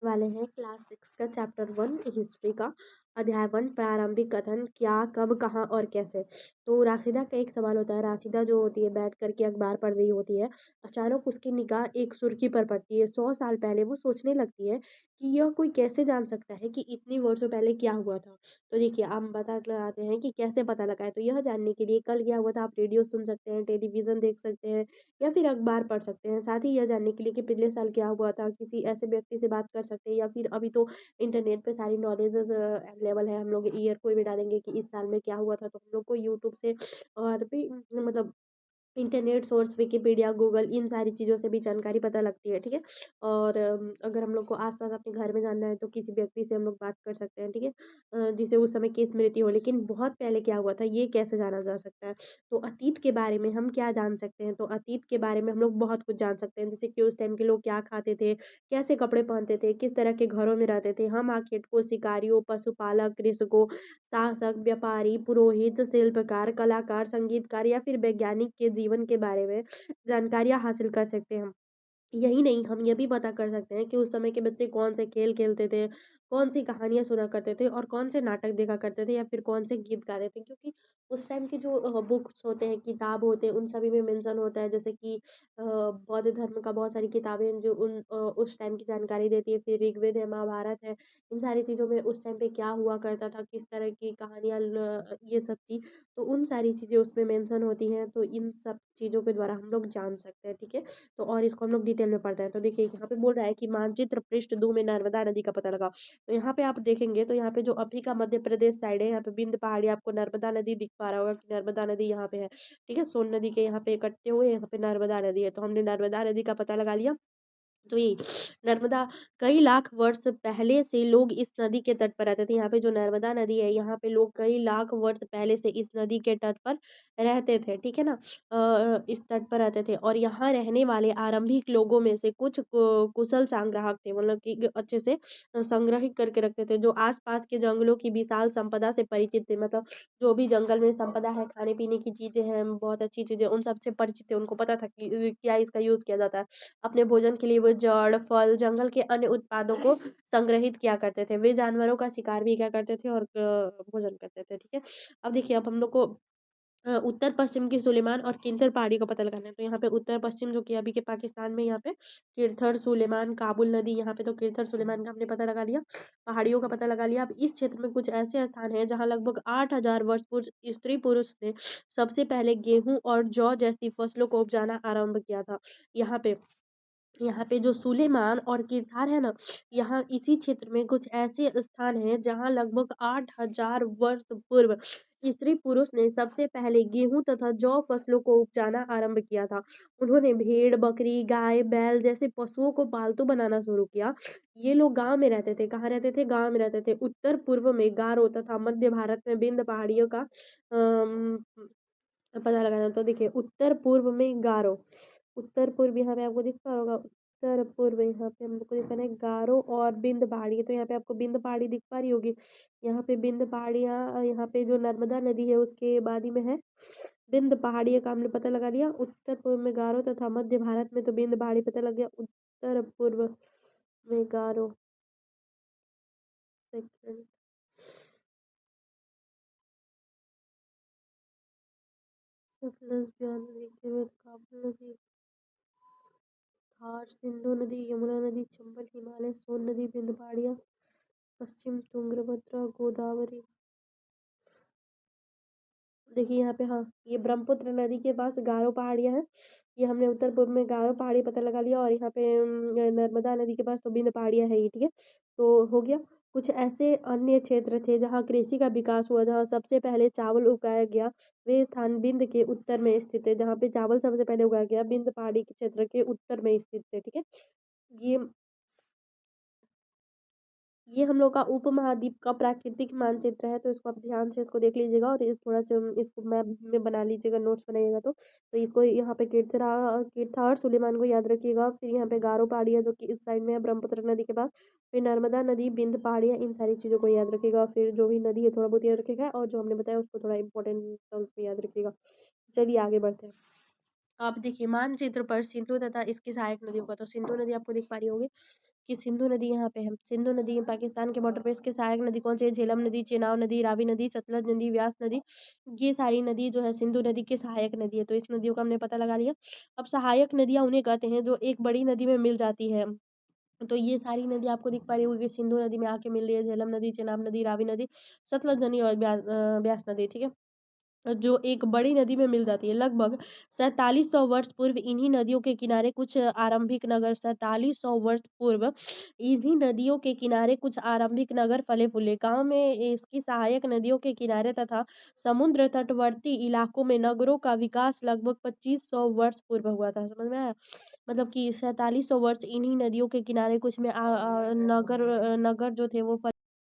वाले हैं क्लास 6 का चैप्टर 1 हिस्ट्री का अध्याय 1 प्रारंभिक कथन क्या कब कहाँ और कैसे। तो राशिदा का एक सवाल होता है। राशिदा जो होती है बैठ करके अखबार पढ़ रही होती है। अचानक उसकी निगाह एक सुर्खी पर पड़ती है। 100 साल पहले वो सोचने लगती है कि यह कोई कैसे जान सकता है कि इतनी वर्षों पहले क्या हुआ था। तो देखिए हम पता लगाते हैं कि कैसे पता लगाए। तो यह जानने के लिए कल क्या हुआ था आप रेडियो सुन सकते हैं, टेलीविजन देख सकते हैं या फिर अखबार पढ़ सकते हैं। साथ ही यह जानने के लिए कि पिछले साल क्या हुआ था किसी ऐसे व्यक्ति से बात कर सकते हैं या फिर अभी तो इंटरनेट पे सारी नॉलेजेस अवेलेबल है। हम लोग ईयर कोई भी डालेंगे कि इस साल में क्या हुआ था तो हम लोग को यूट्यूब से और भी मतलब इंटरनेट सोर्स विकिपीडिया गूगल इन सारी चीज़ों से भी जानकारी पता लगती है। ठीक है। और अगर हम लोग को आसपास अपने घर में जानना है तो किसी व्यक्ति से हम लोग बात कर सकते हैं। ठीक है। जिसे उस समय की स्मृति हो लेकिन बहुत पहले क्या हुआ था ये कैसे जाना जा सकता है। तो अतीत के बारे में हम क्या जान सकते हैं। तो अतीत के बारे में हम लोग बहुत कुछ जान सकते हैं जैसे कि उस टाइम के लोग क्या खाते थे, कैसे कपड़े पहनते थे, किस तरह के घरों में रहते थे। हम आखेटकों, शिकारियों, पशुपालक, कृषकों, शासक, व्यापारी, पुरोहित, शिल्पकार, कलाकार, संगीतकार या फिर वैज्ञानिक के जीवन के बारे में जानकारियाँ हासिल कर सकते हैं। यही नहीं, हम ये भी पता कर सकते हैं कि उस समय के बच्चे कौन से खेल खेलते थे, कौन सी कहानियाँ सुना करते थे और कौन से नाटक देखा करते थे या फिर कौन से गीत गाते थे। क्योंकि उस टाइम के जो बुक्स होते हैं, किताब होते हैं, उन सभी में मेंशन होता है जैसे कि बौद्ध धर्म का बहुत सारी किताबें हैं जो उस टाइम की जानकारी देती है। फिर ऋग्वेद है, महाभारत है, इन सारी चीज़ों में उस टाइम पे क्या हुआ करता था, किस तरह की कहानियाँ ये सब चीज़, तो उन सारी चीज़ें उसमें मेंशन होती हैं। तो इन सब चीज़ों के द्वारा हम लोग जान सकते हैं। ठीक है। तो और इसको हम लोग डिटेल में पढ़ते हैं। तो देखिए यहाँ पे बोल रहा है कि मानचित्र पृष्ठ 2 में नर्मदा नदी का पता लगाओ। तो यहाँ पे आप देखेंगे तो यहाँ पे जो अभी का मध्य प्रदेश साइड है यहाँ पे बिंद पहाड़ी आपको नर्मदा नदी दिख पा रहा होगा कि नर्मदा नदी यहाँ पे है। ठीक है। सोन नदी के यहाँ पे इकट्ठे हुए यहाँ पे नर्मदा नदी है। तो हमने नर्मदा नदी का पता लगा लिया। तो ये नर्मदा कई लाख वर्ष पहले से लोग इस नदी के तट पर रहते थे। यहाँ पे जो नर्मदा नदी है यहाँ पे लोग कई लाख वर्ष पहले से इस नदी के तट पर रहते थे। ठीक है ना। इस तट पर रहते थे और यहाँ रहने वाले आरंभिक लोगों में से कुछ कुशल संग्राहक थे मतलब कि अच्छे से संग्रहित करके रखते थे जो आसपास के जंगलों की विशाल संपदा से परिचित थे। मतलब जो भी जंगल में संपदा है, खाने पीने की चीजें हैं, बहुत अच्छी चीजें, उन सब से परिचित थे। उनको पता था कि क्या इसका यूज किया जाता है। अपने भोजन के लिए वो जड़, फल, जंगल के अन्य उत्पादों को संग्रहित किया करते थे। वे जानवरों का शिकार भी किया करते थे और भोजन करते थे। ठीक है। अब देखिए अब हम लोग को उत्तर पश्चिम की सुलेमान और किंतर पहाड़ी का पता लगाना है। तो यहाँ पे उत्तर पश्चिम जो कि अभी के पाकिस्तान में यहाँ पे किरथर सुलेमान, काबुल नदी, यहाँ पे तो किरथर सुलेमान का हमने पता लगा लिया, पहाड़ियों का पता लगा लिया। अब इस क्षेत्र में कुछ ऐसे स्थान हैं जहाँ लगभग 8,000 वर्ष पूर्व स्त्री पुरुष ने सबसे पहले गेहूं और जौ जैसी फसलों को उपजाना आरंभ किया था। यहाँ पे जो सुलेमान और किरथार है ना, यहाँ इसी क्षेत्र में कुछ ऐसे स्थान हैं जहाँ लगभग 8,000 वर्ष पूर्व स्त्री पुरुष ने सबसे पहले गेहूं तथा जौ फसलों को उपजाना आरंभ किया था। उन्होंने भेड़, बकरी, गाय, बैल जैसे पशुओं को पालतू बनाना शुरू किया। ये लोग गांव में रहते थे। कहाँ रहते थे? गांव में रहते थे। उत्तर पूर्व में गारो तथा मध्य भारत में विंध्य पहाड़ियों का अम, पता लगाना। तो देखिए उत्तर पूर्व में गारो, उत्तर पूर्व यहाँ पे आपको दिख पा रहा होगा। उत्तर पूर्व यहाँ पे हम लोग को दिखाना है गारो और बिंद पहाड़ी। तो यहाँ पे आपको बिंद पहाड़ी दिख पा रही होगी। यहाँ पे बिंद पहाड़ियाँ, यहाँ पे जो नर्मदा नदी है उसके बादी में है बिंद पहाड़ी का हमने पता लगा लिया। उत्तर पूर्व में गारो तथा मध्य भारत में तो बिंद पहाड़ी पता लग गया। उत्तर पूर्व में गारो, सेकंड, सतलज, ब्यास नदी के बाद काबुल नदी, थार, सिंधु नदी, यमुना नदी, चंबल, हिमालय, सोन नदी, बिंद पहाड़ियाँ, पश्चिम तुंगभद्रा, गोदावरी। देखिए यहाँ पे हाँ ये ब्रह्मपुत्र नदी के पास गारो पहाड़ियाँ हैं। ये हमने उत्तर पूर्व में गारो पहाड़ी पता लगा लिया और यहाँ पे नर्मदा नदी के पास तो बिंद पहाड़ियाँ है ही। ठीक है। तो हो गया। कुछ ऐसे अन्य क्षेत्र थे जहाँ कृषि का विकास हुआ, जहाँ सबसे पहले चावल उगाया गया। वे स्थान बिंद के उत्तर में स्थित है। जहाँ पे चावल सबसे पहले उगाया गया बिंद पहाड़ी के क्षेत्र के उत्तर में स्थित है। ठीक है। ये ये हम लोग का उपमहाद्वीप का प्राकृतिक मानचित्र है। तो इसको आप ध्यान से इसको देख लीजिएगा और इस थोड़ा सा इसको मैप में बना लीजिएगा, नोट्स बनाइएगा। तो इसको यहाँ पे किरथा और सुलेमान को याद रखिएगा। फिर यहाँ पे गारो पहाड़ियाँ जो कि इस साइड में है ब्रह्मपुत्र नदी के पास। फिर नर्मदा नदी, बिंद पहाड़ियाँ, इन सारी चीज़ों को याद रखिएगा। फिर जो भी नदी है थोड़ा बहुत याद रखिएगा और जो हमने बताया उसको थोड़ा इंपॉर्टेंट टर्म्स में याद रखिएगा। चलिए आगे बढ़ते हैं। आप देखिए मानचित्र पर सिंधु तथा इसकी सहायक नदियों का, तो सिंधु नदी आपको दिख पा रही होगी कि सिंधु नदी यहाँ पे है। सिंधु नदी पाकिस्तान के बॉर्डर पे, इसके सहायक नदी कौन सी है? झेलम नदी, चेनाब नदी, रावी नदी, सतलज नदी, व्यास नदी। ये सारी नदी जो है सिंधु नदी की सहायक नदी है। तो इस नदियों का हमने पता लगा लिया। अब सहायक नदियां उन्हें कहते हैं जो एक बड़ी नदी में मिल जाती है। तो ये सारी नदी आपको दिख पा रही होगी कि सिंधु नदी में आके मिल रही है। झेलम नदी, चेनाब नदी, रावी नदी, सतलज नदी और ब्यास नदी, ठीक है, जो एक बड़ी नदी में मिल जाती है। लगभग 4700 वर्ष पूर्व इन्हीं नदियों के किनारे कुछ आरंभिक नगर, 4700 वर्ष पूर्व इन्हीं नदियों के किनारे कुछ आरंभिक नगर फले फूले। गांव में इसकी सहायक नदियों के किनारे तथा समुद्र तटवर्ती इलाकों में नगरों का विकास लगभग 2500 वर्ष पूर्व हुआ था। समझ में आया? मतलब कि 4700 वर्ष इन्हीं नदियों के किनारे कुछ में नगर नगर जो थे वो